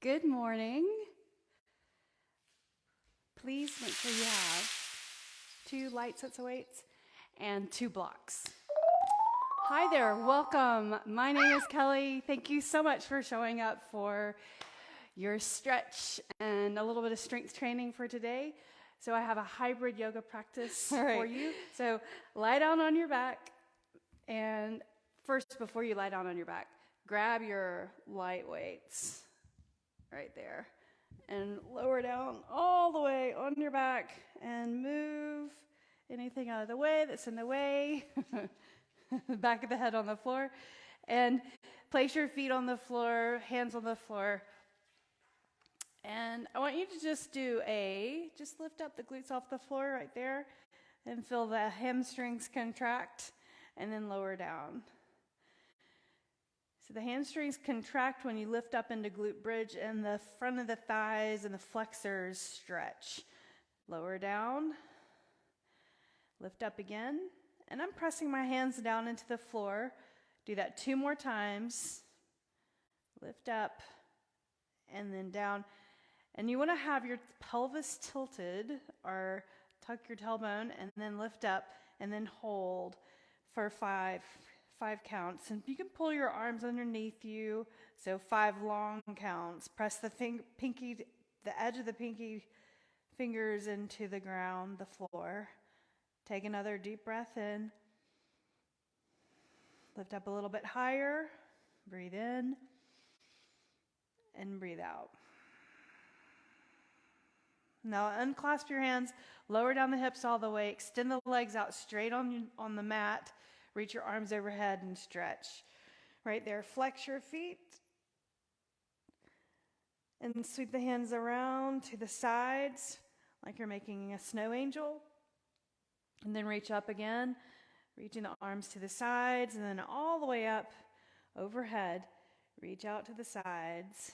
Good morning. Please make sure you have 2 light sets of weights and 2 blocks. Hi there, welcome. My name is Kelly. Thank you so much for showing up for your stretch and a little bit of strength training for today. So I have a hybrid yoga practice for you. So lie down on your back, and first, before you lie down on your back, grab your light weights right there and lower down all the way on your back and move anything out of the way that's in the way. The back of the head on the floor, and place your feet on the floor, hands on the floor. And I want you to just lift up the glutes off the floor right there and feel the hamstrings contract and then lower down. So the hamstrings contract when you lift up into glute bridge, and the front of the thighs and the flexors stretch. Lower down, lift up again, and I'm pressing my hands down into the floor. Do that 2 more times. Lift up and then down. And you want to have your pelvis tilted, or tuck your tailbone and then lift up and then hold for 5 counts. And you can pull your arms underneath you, so 5 long counts. Press the edge of the pinky fingers into the ground, the floor. Take another deep breath in. Lift up a little bit higher. Breathe in and breathe out. Now unclasp your hands, lower down the hips all the way, extend the legs out straight on the mat. Reach your arms overhead and stretch. Right there, flex your feet. And sweep the hands around to the sides like you're making a snow angel. And then reach up again, reaching the arms to the sides, and then all the way up overhead. Reach out to the sides.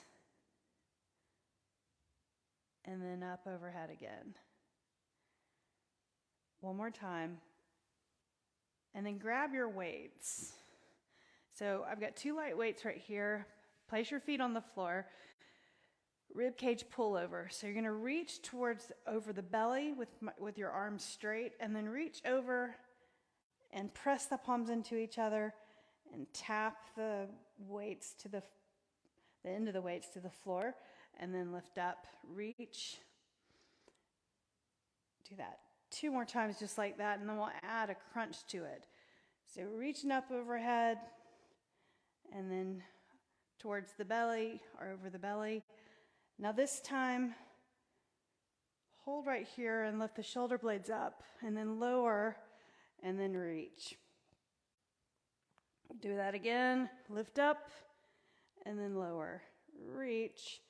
And then up overhead again. One more time. And then grab your weights. So I've got 2 light weights right here. Place your feet on the floor. Rib cage pull over. So you're going to reach over the belly with your arms straight, and then reach over and press the palms into each other and tap the weights to the end of the weights to the floor, and then lift up, reach. Do that 2 more times just like that, and then we'll add a crunch to it. So reaching up overhead and then towards the belly or over the belly. Now this time, hold right here and lift the shoulder blades up, and then lower and then reach. Do that again. Lift up and then lower. Reach.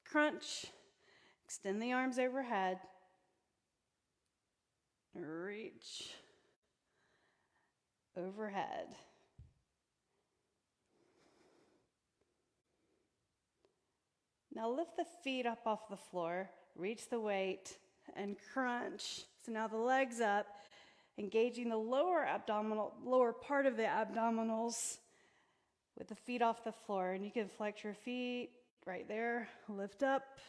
Crunch. Extend the arms overhead. Reach. Overhead. Now lift the feet up off the floor. Reach the weight and crunch. So now the legs up, engaging the lower part of the abdominals with the feet off the floor. And you can flex your feet right there. Lift up.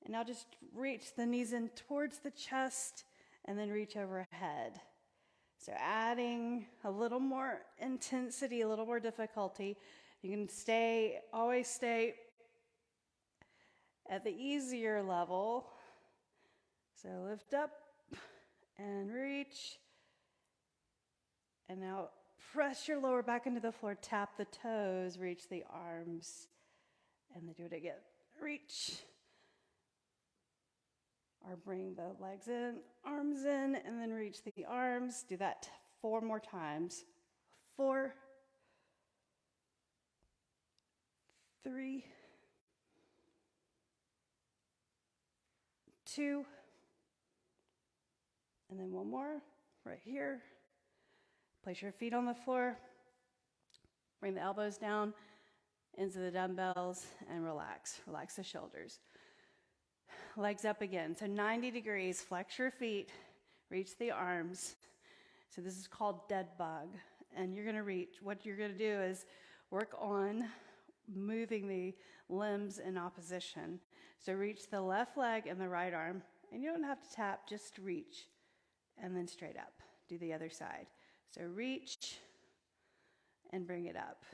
And now just reach the knees in towards the chest and then reach overhead. So adding a little more intensity, a little more difficulty. You can always stay at the easier level. So lift up and reach. And now press your lower back into the floor, tap the toes, reach the arms, and then do it again. Reach. Or bring the legs in, arms in, and then reach the arms. Do that 4 more times. 4, 3, 2, and then 1 more right here. Place your feet on the floor. Bring the elbows down into the dumbbells and relax. Relax the shoulders. Legs up again. So 90 degrees. Flex your feet. Reach the arms. So this is called dead bug. and you're going to reach. What you're going to do is work on moving the limbs in opposition. So reach the left leg and the right arm, and you don't have to tap, just reach, and then straight up. Do the other side. So reach and bring it up.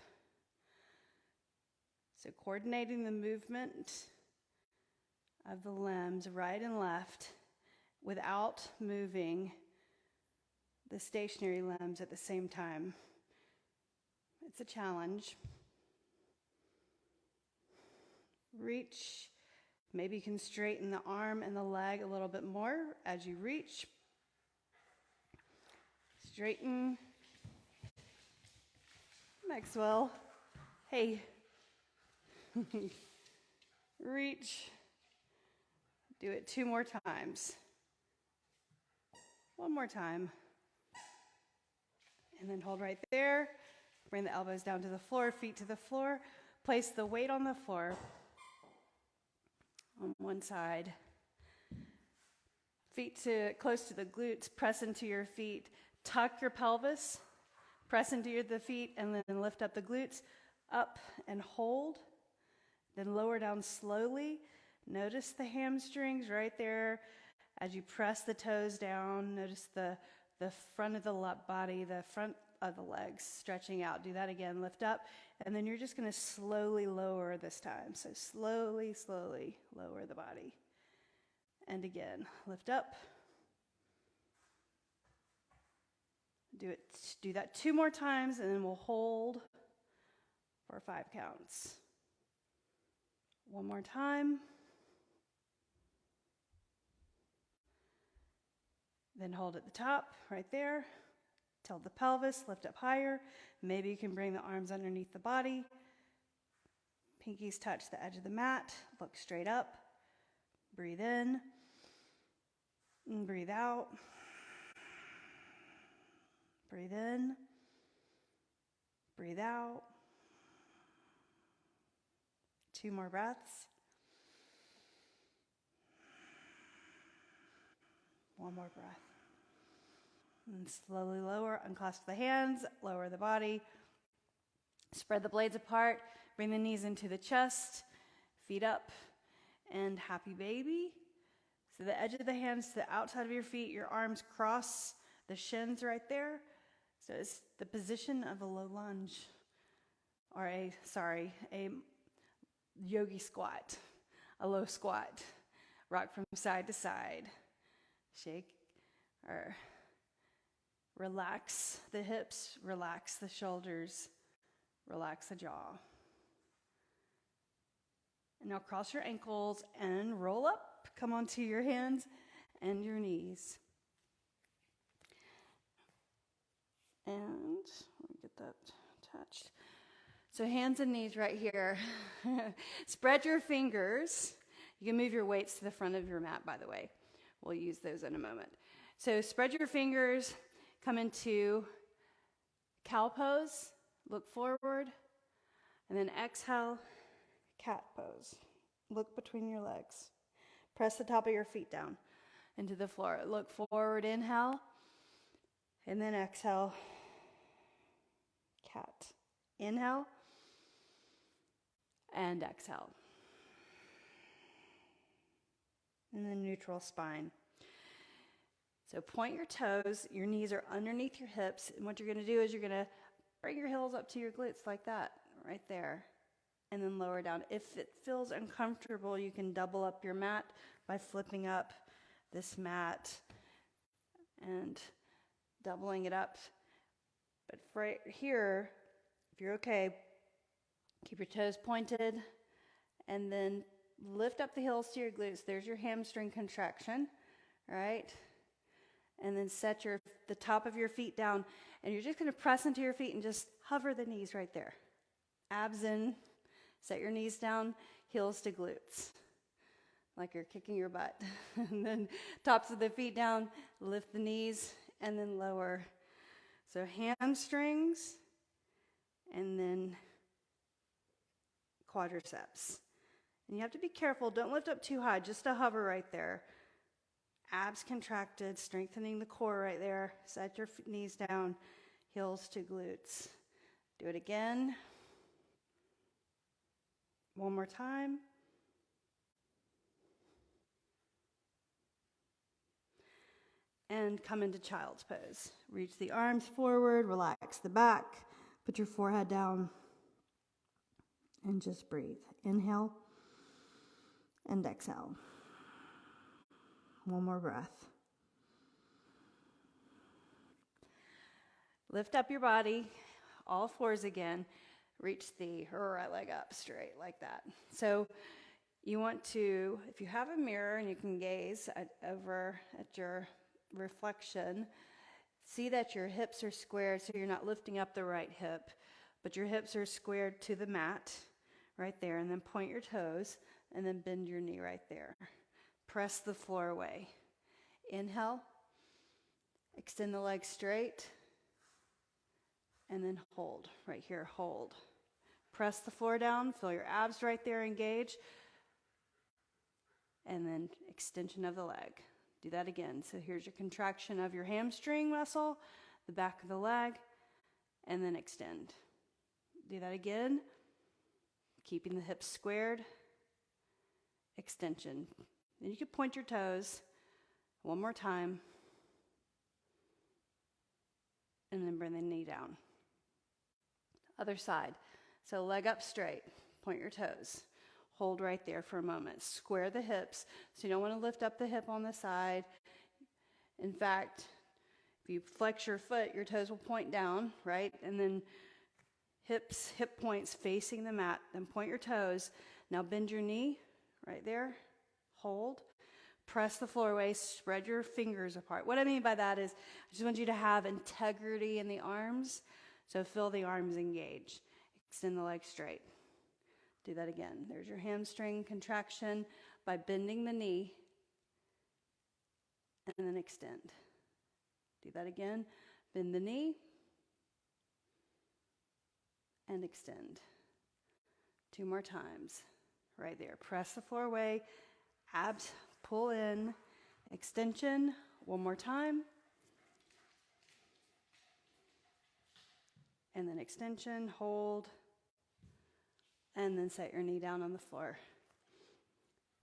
So coordinating the movement of the limbs right and left without moving the stationary limbs at the same time. It's a challenge. Reach. Maybe you can straighten the arm and the leg a little bit more as you reach. Straighten. Maxwell. Hey. Reach. Do it 2 more times. 1 more time. And then hold right there. Bring the elbows down to the floor, feet to the floor. Place the weight on the floor on one side. Feet close to the glutes. Press into your feet. Tuck your pelvis. Press into the feet and then lift up the glutes. Up and hold. Then lower down slowly. Notice the hamstrings right there as you press the toes down. Notice the front of the body, the front of the legs stretching out. Do that again. Lift up. And then you're just going to slowly lower this time. So slowly, slowly lower the body. And again, lift up. Do that 2 more times, and then we'll hold for 5 counts. 1 more time. Then hold at the top, right there. Tilt the pelvis, lift up higher. Maybe you can bring the arms underneath the body. Pinkies touch the edge of the mat. Look straight up. Breathe in. And breathe out. Breathe in. Breathe out. 2 more breaths. 1 more breath. And slowly lower, unclasp the hands, lower the body. Spread the blades apart, bring the knees into the chest, feet up, and happy baby. So the edge of the hands to the outside of your feet, your arms cross the shins right there. So it's the position of a low lunge, or a yogi squat, a low squat. Rock from side to side. Shake or relax the hips, relax the shoulders, relax the jaw. And now cross your ankles and roll up. Come onto your hands and your knees. And let me get that attached. So hands and knees right here. Spread your fingers. You can move your weights to the front of your mat, by the way. We'll use those in a moment. So spread your fingers, come into cow pose, look forward, and then exhale, cat pose. Look between your legs. Press the top of your feet down into the floor. Look forward, inhale, and then exhale, cat. Inhale, and exhale. And then neutral spine. So point your toes, your knees are underneath your hips, and what you're going to do is you're going to bring your heels up to your glutes like that, right there, and then lower down. If it feels uncomfortable, you can double up your mat by flipping up this mat and doubling it up. But right here, if you're okay, keep your toes pointed, and then lift up the heels to your glutes. There's your hamstring contraction, right? And then set the top of your feet down, and you're just going to press into your feet and just hover the knees right there. Abs in, set your knees down, heels to glutes, like you're kicking your butt. And then tops of the feet down, lift the knees, and then lower. So hamstrings, and then quadriceps. And you have to be careful. Don't lift up too high, just a hover right there. Abs contracted, strengthening the core right there. Set your knees down, heels to glutes. Do it again. One more time. And come into child's pose. Reach the arms forward, relax the back, put your forehead down, and just breathe. Inhale and exhale. One more breath. Lift up your body, all fours again. Reach the right leg up straight like that. So you want to, if you have a mirror and you can gaze over at your reflection, see that your hips are squared so you're not lifting up the right hip, but your hips are squared to the mat right there, and then point your toes and then bend your knee right there. Press the floor away. Inhale, extend the legs straight, and then hold right here, hold. Press the floor down, feel your abs right there engage, and then extension of the leg. Do that again. So here's your contraction of your hamstring muscle, the back of the leg, and then extend. Do that again. Keeping the hips squared. Extension. And you can point your toes one more time. And then bring the knee down. Other side. So leg up straight. Point your toes. Hold right there for a moment. Square the hips. So you don't want to lift up the hip on the side. In fact, if you flex your foot, your toes will point down, right? And then hip points facing the mat. Then point your toes. Now bend your knee right there. Hold. Press the floor away. Spread your fingers apart. What I mean by that is I just want you to have integrity in the arms. So feel the arms engage. Extend the legs straight. Do that again. There's your hamstring contraction by bending the knee and then extend. Do that again. Bend the knee and extend. 2 more times. Right there. Press the floor away. Abs pull in. Extension. 1 more time. And then extension. Hold. And then set your knee down on the floor.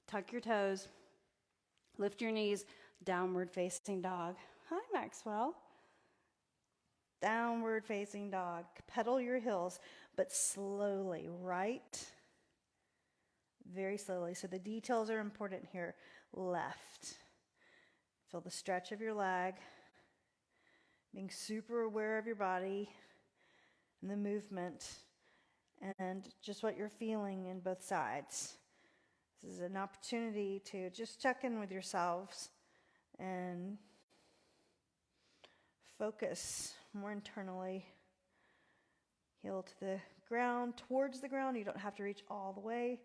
Tuck your toes. Lift your knees. Downward facing dog. Hi, Maxwell. Downward facing dog. Pedal your heels, but slowly, right? Very slowly. So the details are important here. Left. Feel the stretch of your leg. Being super aware of your body and the movement. And just what you're feeling in both sides. This is an opportunity to just check in with yourselves and focus more internally. Heel to the ground, towards the ground. You don't have to reach all the way.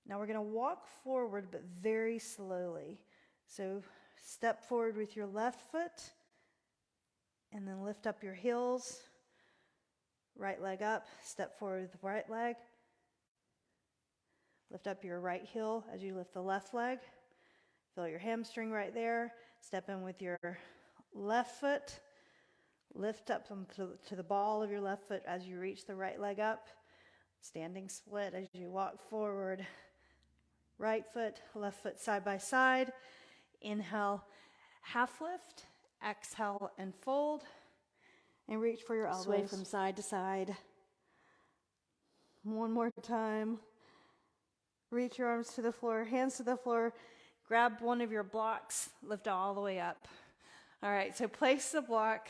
Now we're going to walk forward, but very slowly. So step forward with your left foot, and then lift up your heels. Right leg up, step forward with the right leg. Lift up your right heel as you lift the left leg. Feel your hamstring right there. Step in with your left foot. Lift up to the ball of your left foot as you reach the right leg up. Standing split as you walk forward. Right foot, left foot side by side. Inhale, half lift. Exhale and fold. And reach for your elbows. Sway from side to side. 1 more time. Reach your arms to the floor, hands to the floor. Grab one of your blocks. Lift all the way up. All right, so place the block.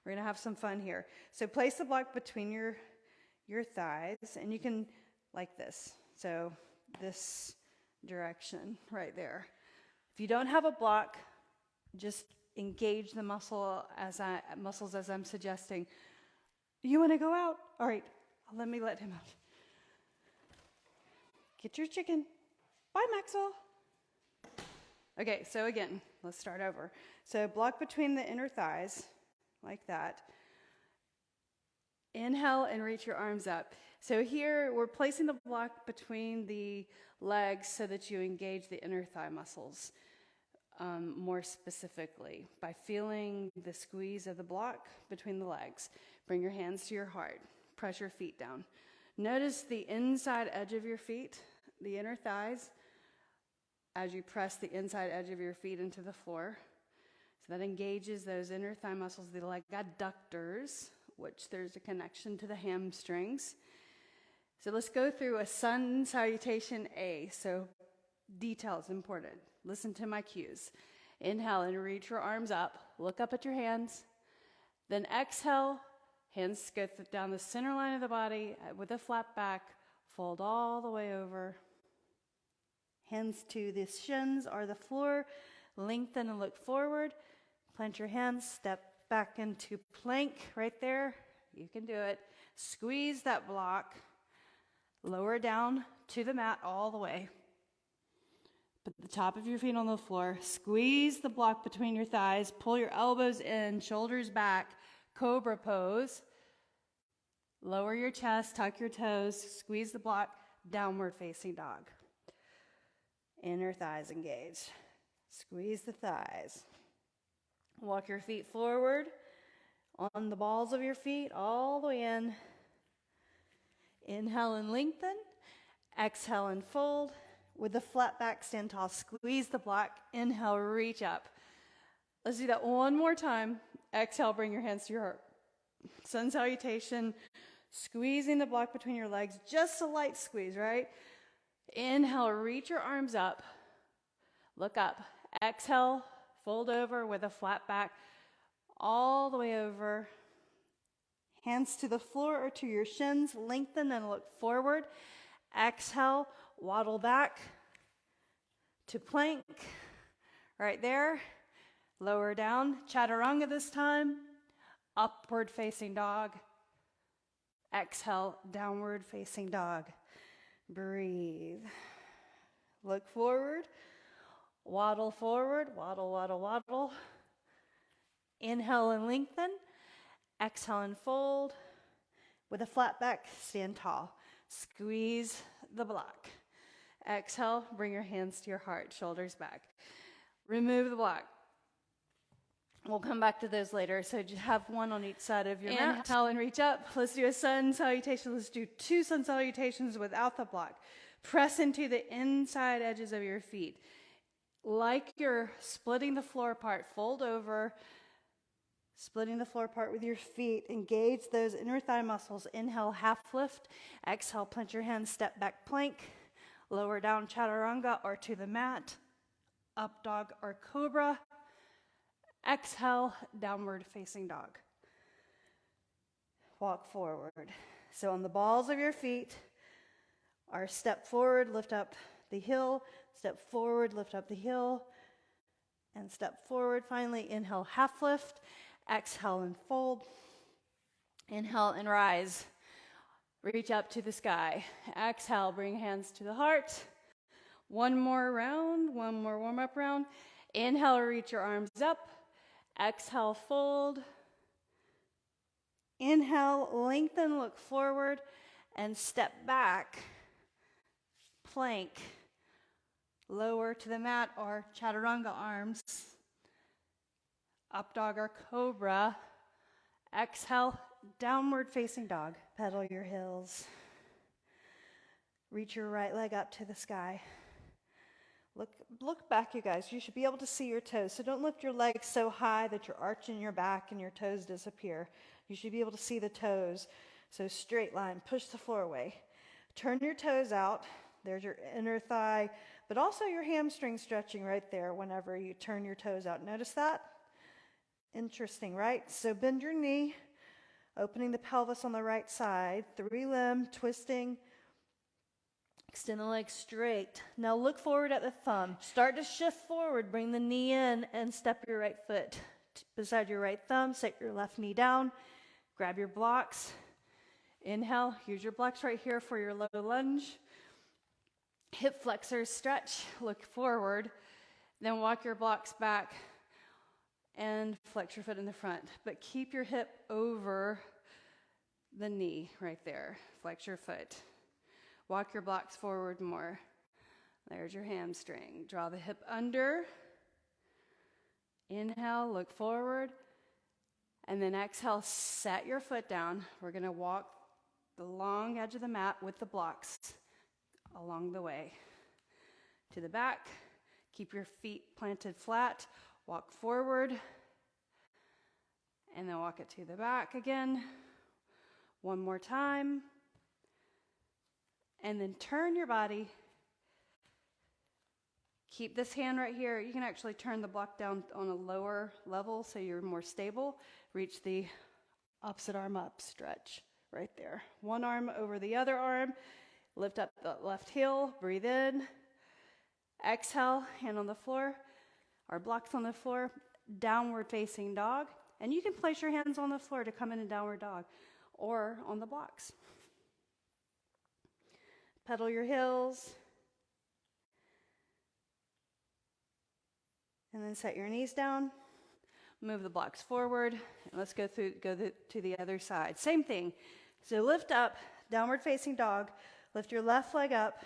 We're going to have some fun here. So place the block between your thighs, and you can, like this. So this direction right there. If you don't have a block, just engage the muscles as I'm suggesting. You want to go out? All right, let him out. Get your chicken. Bye, Maxwell. Okay, so again, let's start over. So block between the inner thighs, like that. Inhale and reach your arms up. So here, we're placing the block between the legs so that you engage the inner thigh muscles. more specifically by feeling the squeeze of the block between the legs. Bring your hands to your heart. Press your feet down. Notice the inside edge of your feet, the inner thighs, as you press the inside edge of your feet into the floor. So that engages those inner thigh muscles, the leg adductors, which there's a connection to the hamstrings. So let's go through a sun salutation A. So details important. Listen to my cues. Inhale and reach your arms up. Look up at your hands. Then exhale. Hands go down the center line of the body with a flat back. Fold all the way over. Hands to the shins or the floor. Lengthen and look forward. Plant your hands. Step back into plank right there. You can do it. Squeeze that block. Lower down to the mat all the way. Put the top of your feet on the floor. Squeeze the block between your thighs. Pull your elbows in, shoulders back. Cobra pose. Lower your chest, tuck your toes. Squeeze the block. Downward facing dog. Inner thighs engaged. Squeeze the thighs. Walk your feet forward on the balls of your feet all the way in. Inhale and lengthen. Exhale and fold. With the flat back, stand tall. Squeeze the block. Inhale, reach up. Let's do that one more time. Exhale, bring your hands to your heart. Sun salutation. Squeezing the block between your legs. Just a light squeeze, right? Inhale, reach your arms up. Look up. Exhale, fold over with a flat back. All the way over. Hands to the floor or to your shins. Lengthen and look forward. Exhale, waddle back to plank. Right there. Lower down. Chaturanga this time. Upward facing dog. Exhale, downward facing dog. Breathe. Look forward. Waddle forward. Waddle, waddle, waddle. Inhale and lengthen. Exhale and fold. With a flat back, stand tall. Squeeze the block. Exhale, bring your hands to your heart, shoulders back. Remove the block. We'll come back to those later. So just have one on each side of your mat. Inhale and reach up. Let's do a sun salutation. Let's do 2 sun salutations without the block. Press into the inside edges of your feet. Like you're splitting the floor apart, fold over. Splitting the floor apart with your feet. Engage those inner thigh muscles. Inhale, half lift. Exhale, plant your hands, step back plank. Lower down chaturanga or to the mat. Up dog or cobra. Exhale, downward facing dog. Walk forward. So on the balls of your feet, our step forward, lift up the heel. Step forward, lift up the heel. And step forward. Finally, inhale, half lift. Exhale and fold. Inhale and rise. Reach up to the sky. Exhale, bring hands to the heart. One more round, one more warm-up round. Inhale, reach your arms up. Exhale, fold. Inhale, lengthen, look forward, and step back. Plank. Lower to the mat or chaturanga arms. Up dog or cobra. Exhale, downward facing dog. Pedal your heels. Reach your right leg up to the sky. Look back, you guys. You should be able to see your toes. So don't lift your legs so high that you're arching your back and your toes disappear. You should be able to see the toes. So straight line, push the floor away. Turn your toes out. There's your inner thigh, but also your hamstring stretching right there whenever you turn your toes out. Notice that? Interesting, right? So bend your knee, opening the pelvis on the right side, 3-limb, twisting. Extend the leg straight. Now look forward at the thumb. Start to shift forward. Bring the knee in and step your right foot beside your right thumb. Set your left knee down. Grab your blocks. Inhale. Use your blocks right here for your low lunge. Hip flexors stretch. Look forward. Then walk your blocks back and flex your foot in the front. But keep your hip over the knee right there. Flex your foot. Walk your blocks forward more. There's your hamstring. Draw the hip under. Inhale, look forward. And then exhale, set your foot down. We're going to walk the long edge of the mat with the blocks along the way. To the back, keep your feet planted flat. Walk forward. And then walk it to the back again. One more time. And then turn your body. Keep this hand right here. You can actually turn the block down on a lower level so you're more stable. Reach the opposite arm up, stretch right there. One arm over the other arm. Lift up the left heel, breathe in. Exhale, hand on the floor. Our blocks on the floor, downward facing dog. And you can place your hands on the floor to come in a downward dog or on the blocks. Pedal your heels. And then set your knees down. Move the blocks forward. And let's go to the other side. Same thing. So lift up, downward facing dog. Lift your left leg up.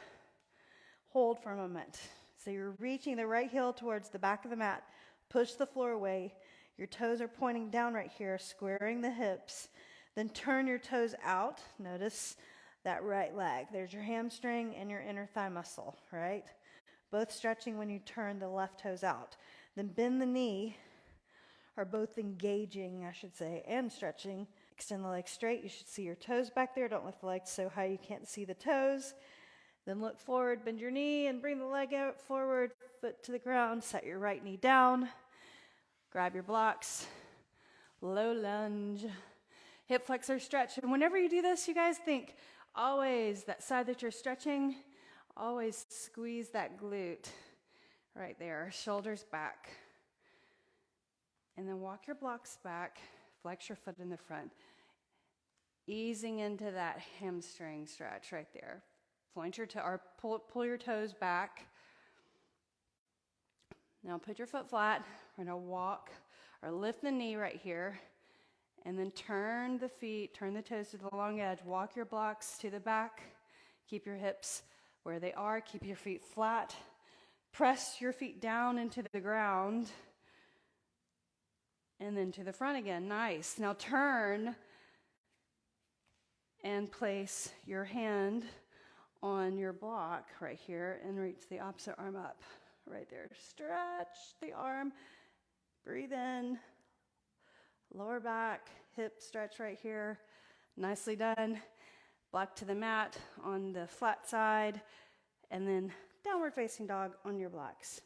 Hold for a moment. So you're reaching the right heel towards the back of the mat. Push the floor away. Your toes are pointing down right here, squaring the hips. Then turn your toes out. Notice that right leg. There's your hamstring and your inner thigh muscle, right? Both stretching when you turn the left toes out. Then bend the knee, or both engaging, I should say, and stretching. Extend the leg straight. You should see your toes back there. Don't lift the legs so high you can't see the toes. Then look forward, bend your knee, and bring the leg out forward, foot to the ground. Set your right knee down. Grab your blocks. Low lunge. Hip flexor stretch. And whenever you do this, you guys think always that side that you're stretching, always squeeze that glute right there. Shoulders back. And then walk your blocks back. Flex your foot in the front. Easing into that hamstring stretch right there. Point your or pull your toes back. Now put your foot flat. We're going to walk or lift the knee right here. And then turn the feet, turn the toes to the long edge. Walk your blocks to the back. Keep your hips where they are. Keep your feet flat. Press your feet down into the ground. And then to the front again. Nice. Now turn and place your hand on your block right here and reach the opposite arm up. Right there. Stretch the arm. Breathe in. Lower back. Hip stretch right here. Nicely done. Block to the mat on the flat side. And then downward facing dog on your blocks.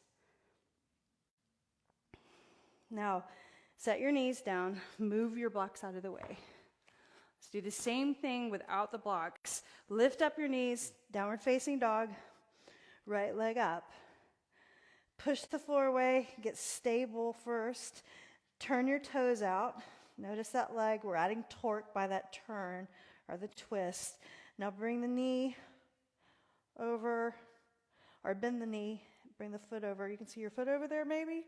Now, set your knees down. Move your blocks out of the way. Let's do the same thing without the blocks. Lift up your knees. Downward facing dog. Right leg up. Push the floor away. Get stable first. Turn your toes out. Notice that leg. We're adding torque by that turn or the twist. Now bring the knee over, or bend the knee. Bring the foot over. You can see your foot over there maybe.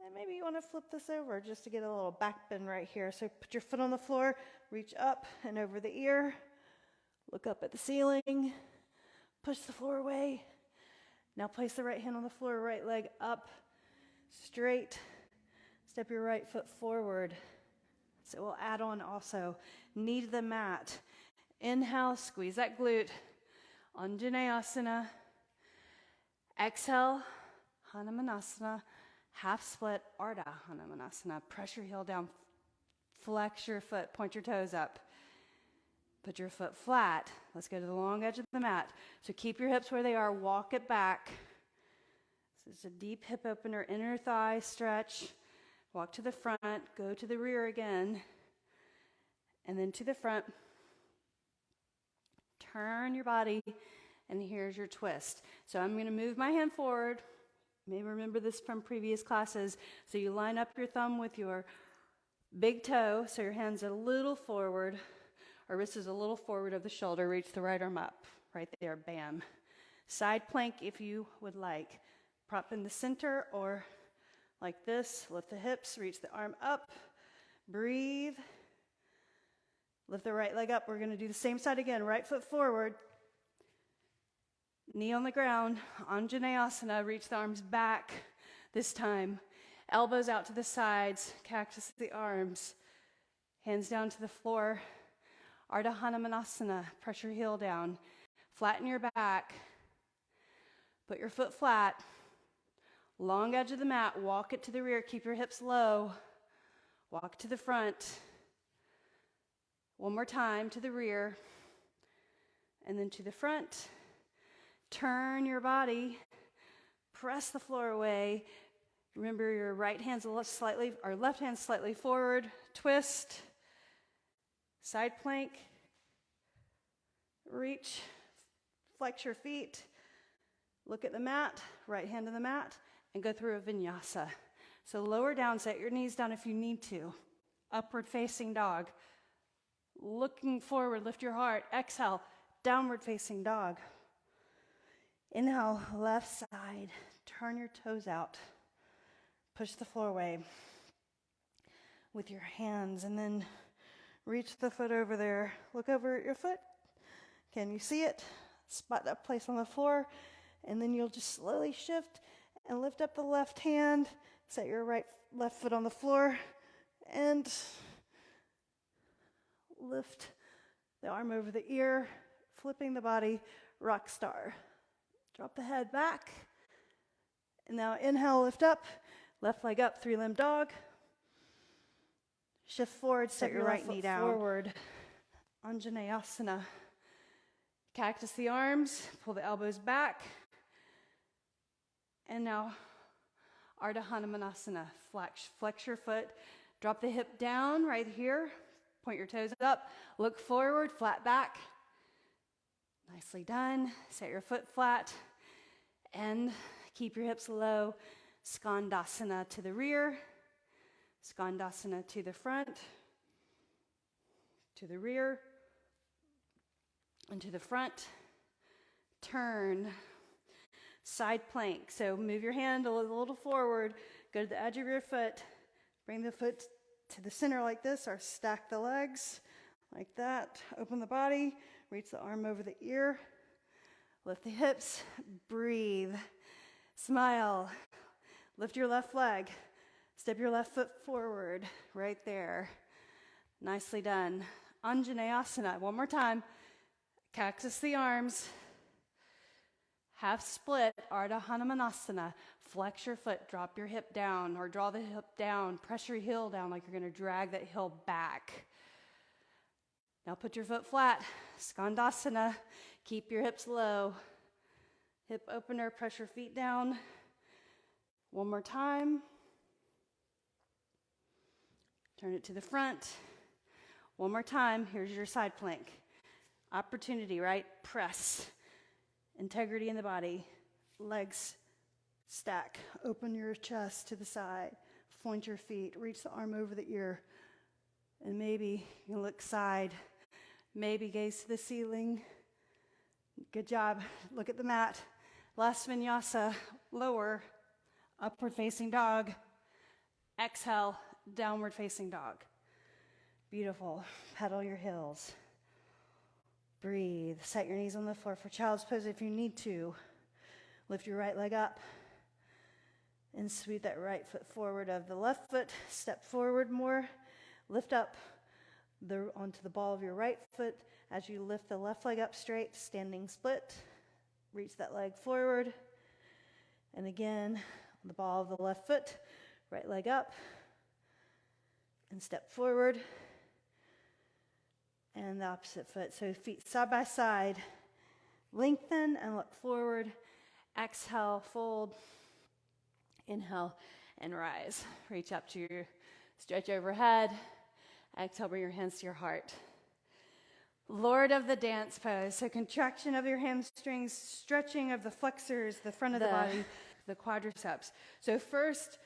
And maybe you want to flip this over just to get a little back bend right here. So put your foot on the floor. Reach up and over the ear. Look up at the ceiling. Push the floor away. Now place the right hand on the floor, right leg up, straight. Step your right foot forward. So we'll add on also knee to the mat. Inhale, squeeze that glute. Untitled. Exhale, hanumanasana. Half split, ardha, hanumanasana. Press your heel down. Flex your foot. Point your toes up. Put your foot flat. Let's go to the long edge of the mat. So keep your hips where they are. Walk it back. This is a deep hip opener, inner thigh stretch. Walk to the front. Go to the rear again. And then to the front. Turn your body. And here's your twist. So I'm going to move my hand forward. You may remember this from previous classes. So you line up your thumb with your big toe. So your hand's a little forward. Our wrist is a little forward of the shoulder. Reach the right arm up. Right there. Bam. Side plank if you would like. Prop in the center or like this. Lift the hips. Reach the arm up. Breathe. Lift the right leg up. We're going to do the same side again. Right foot forward. Knee on the ground. Anjaneyasana. Reach the arms back this time. Elbows out to the sides, cactus the arms, hands down to the floor. Ardha hanumanasana, press your heel down. Flatten your back. Put your foot flat. Long edge of the mat, walk it to the rear, keep your hips low. Walk to the front. One more time to the rear. And then to the front. Turn your body. Press the floor away. Remember your right hand's left hand slightly forward. Twist. Side plank. Reach. Flex your feet. Look at the mat. Right hand to the mat. And go through a vinyasa. So lower down, set your knees down if you need to. Upward facing dog. Looking forward, lift your heart. Exhale, downward facing dog. Inhale, left side. Turn your toes out. Push the floor away with your hands and then reach the foot over there. Look over at your foot. Can you see it? Spot that place on the floor. And then you'll just slowly shift and lift up the left hand. Set your left foot on the floor and lift the arm over the ear, flipping the body, rock star. Drop the head back. And now inhale, lift up, left leg up, three-limb dog. Shift forward, set your right knee down. Forward, Anjaneyasana. Cactus the arms, pull the elbows back. And now Ardha Hanumanasana. Flex your foot. Drop the hip down right here. Point your toes up. Look forward, flat back. Nicely done. Set your foot flat. And keep your hips low. Skandasana to the rear. Skandasana to the front. To the rear. And to the front. Turn. Side plank. So move your hand a little forward. Go to the edge of your foot. Bring the foot to the center like this, or stack the legs like that. Open the body. Reach the arm over the ear. Lift the hips. Breathe. Smile. Lift your left leg. Step your left foot forward. Right there. Nicely done. Anjaneyasana. One more time. Cactus the arms. Half split, Ardha Hanumanasana. Flex your foot, drop your hip down, or draw the hip down. Press your heel down like you're going to drag that heel back. Now put your foot flat. Skandasana. Keep your hips low. Hip opener, press your feet down. One more time. Turn it to the front. One more time. Here's your side plank. Opportunity, right? Press. Integrity in the body. Legs stack. Open your chest to the side. Point your feet. Reach the arm over the ear. And maybe you can look side. Maybe gaze to the ceiling. Good job. Look at the mat. Last vinyasa. Lower. Upward facing dog. Exhale. Downward facing dog. Beautiful. Pedal your heels. Breathe. Set your knees on the floor for child's pose if you need to. Lift your right leg up and sweep that right foot forward of the left foot. Step forward more. Lift up onto the ball of your right foot as you lift the left leg up straight, standing split. Reach that leg forward. And again, on the ball of the left foot, right leg up and step forward. And the opposite foot. So feet side by side. Lengthen and look forward. Exhale, fold. Inhale and rise. Reach up to your stretch overhead. Exhale, bring your hands to your heart. Lord of the dance pose. So contraction of your hamstrings, stretching of the flexors, the front of the body, the quadriceps. So first,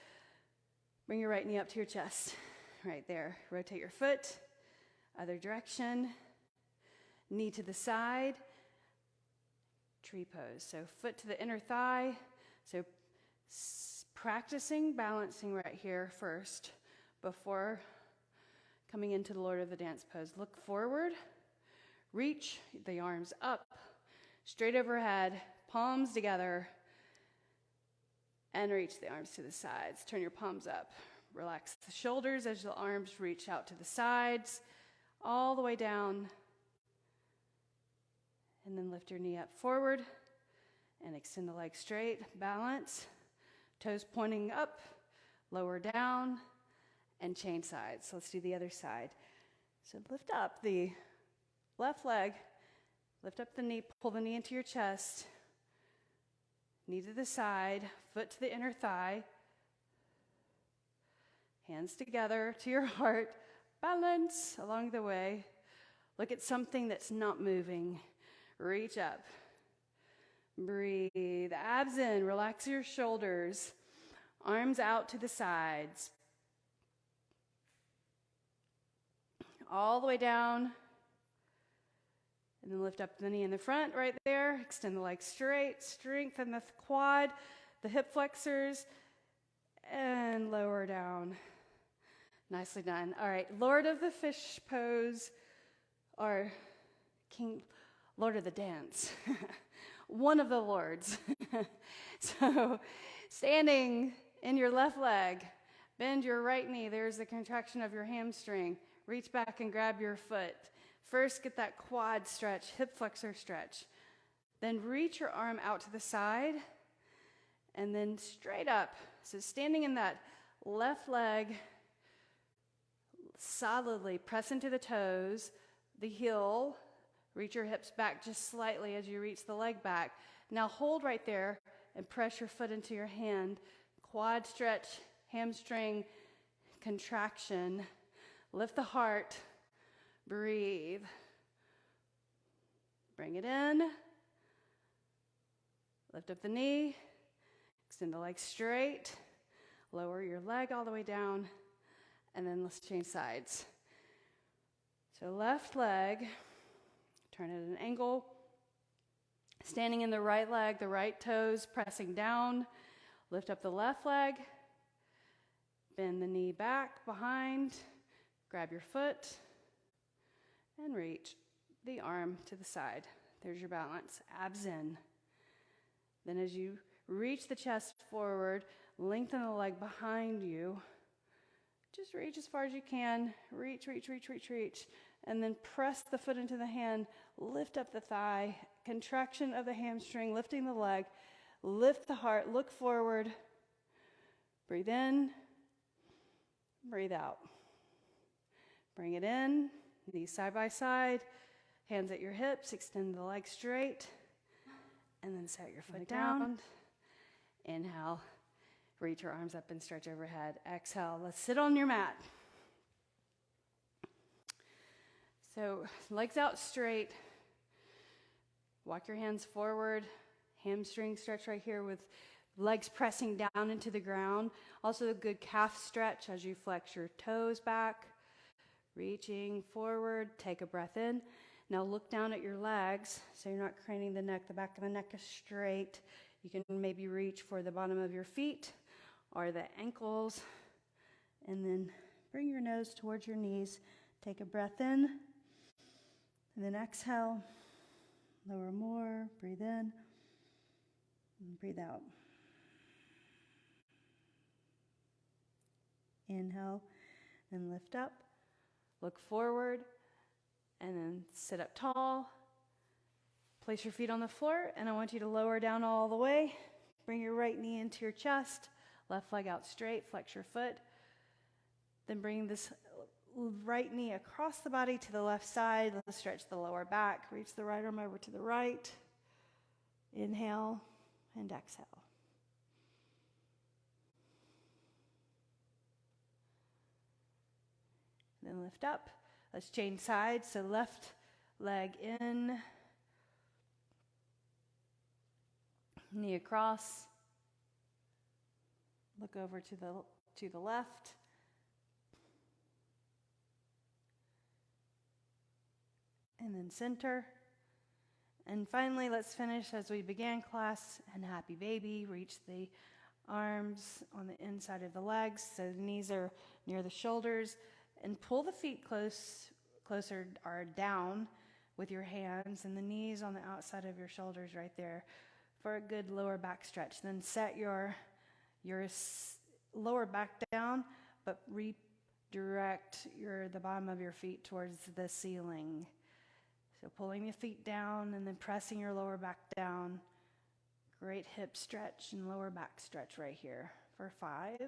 bring your right knee up to your chest. Right there. Rotate your foot. Other direction, knee to the side, tree pose. So foot to the inner thigh. So practicing balancing right here first before coming into the Lord of the Dance pose. Look forward, reach the arms up, straight overhead, palms together. And reach the arms to the sides. Turn your palms up. Relax the shoulders as the arms reach out to the sides, all the way down. And then lift your knee up forward and extend the leg straight. Balance. Toes pointing up, lower down, and change sides. So let's do the other side. So lift up the left leg, lift up the knee, pull the knee into your chest, knee to the side, foot to the inner thigh, hands together to your heart, balance along the way. Look at something that's not moving. Reach up. Breathe. Abs in. Relax your shoulders. Arms out to the sides. All the way down. And then lift up the knee in the front right there. Extend the leg straight. Strengthen the quad, the hip flexors, and lower down. Nicely done. All right, Lord of the Fish pose, or King, Lord of the Dance. One of the lords. So, standing in your left leg, bend your right knee. There's the contraction of your hamstring. Reach back and grab your foot. First, get that quad stretch, hip flexor stretch. Then reach your arm out to the side, and then straight up. So standing in that left leg, solidly press into the toes, the heel. Reach your hips back just slightly as you reach the leg back. Now hold right there and press your foot into your hand. Quad stretch, hamstring contraction. Lift the heart. Breathe. Bring it in. Lift up the knee. Extend the leg straight. Lower your leg all the way down. And then let's change sides. So left leg. Turn at an angle. Standing in the right leg, the right toes pressing down. Lift up the left leg. Bend the knee back behind. Grab your foot. And reach the arm to the side. There's your balance. Abs in. Then as you reach the chest forward, lengthen the leg behind you. Just reach as far as you can. Reach, reach, reach, reach, reach. And then press the foot into the hand. Lift up the thigh. Contraction of the hamstring, lifting the leg. Lift the heart. Look forward. Breathe in. Breathe out. Bring it in. Knees side by side. Hands at your hips. Extend the leg straight. And then set your foot down. Inhale. Reach your arms up and stretch overhead. Exhale. Let's sit on your mat. So legs out straight. Walk your hands forward. Hamstring stretch right here with legs pressing down into the ground. Also a good calf stretch as you flex your toes back. Reaching forward. Take a breath in. Now look down at your legs so you're not craning the neck. The back of the neck is straight. You can maybe reach for the bottom of your feet or the ankles. And then bring your nose towards your knees. Take a breath in. And then exhale. Lower more. Breathe in. And breathe out. Inhale. And lift up. Look forward. And then sit up tall. Place your feet on the floor. And I want you to lower down all the way. Bring your right knee into your chest. Left leg out straight. Flex your foot. Then bring this right knee across the body to the left side. Let's stretch the lower back. Reach the right arm over to the right. Inhale and exhale. Then lift up. Let's change sides. So left leg in. Knee across. Look over to the left. And then center. And finally, let's finish as we began class. And happy baby. Reach the arms on the inside of the legs. So the knees are near the shoulders. And pull the feet closer or down with your hands. And the knees on the outside of your shoulders right there for a good lower back stretch. Then set your your lower back down, but redirect the bottom of your feet towards the ceiling. So pulling the feet down and then pressing your lower back down. Great hip stretch and lower back stretch right here for 5,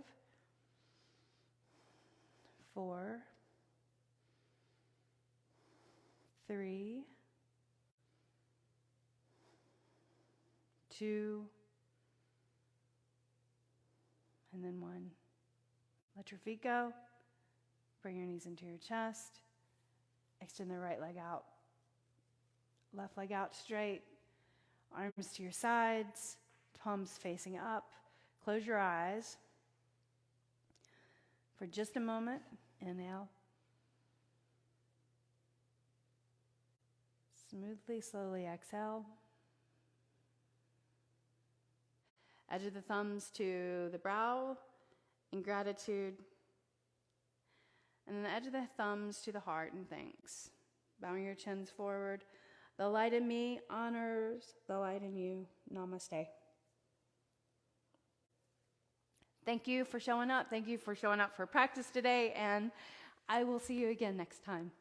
4, 3, 2, and then 1. Let your feet go. Bring your knees into your chest. Extend the right leg out. Left leg out straight. Arms to your sides. Palms facing up. Close your eyes. For just a moment, inhale. Smoothly, slowly exhale. Edge of the thumbs to the brow in gratitude. And then the edge of the thumbs to the heart in thanks. Bowing your chins forward. The light in me honors the light in you. Namaste. Thank you for showing up. Thank you for showing up for practice today. And I will see you again next time.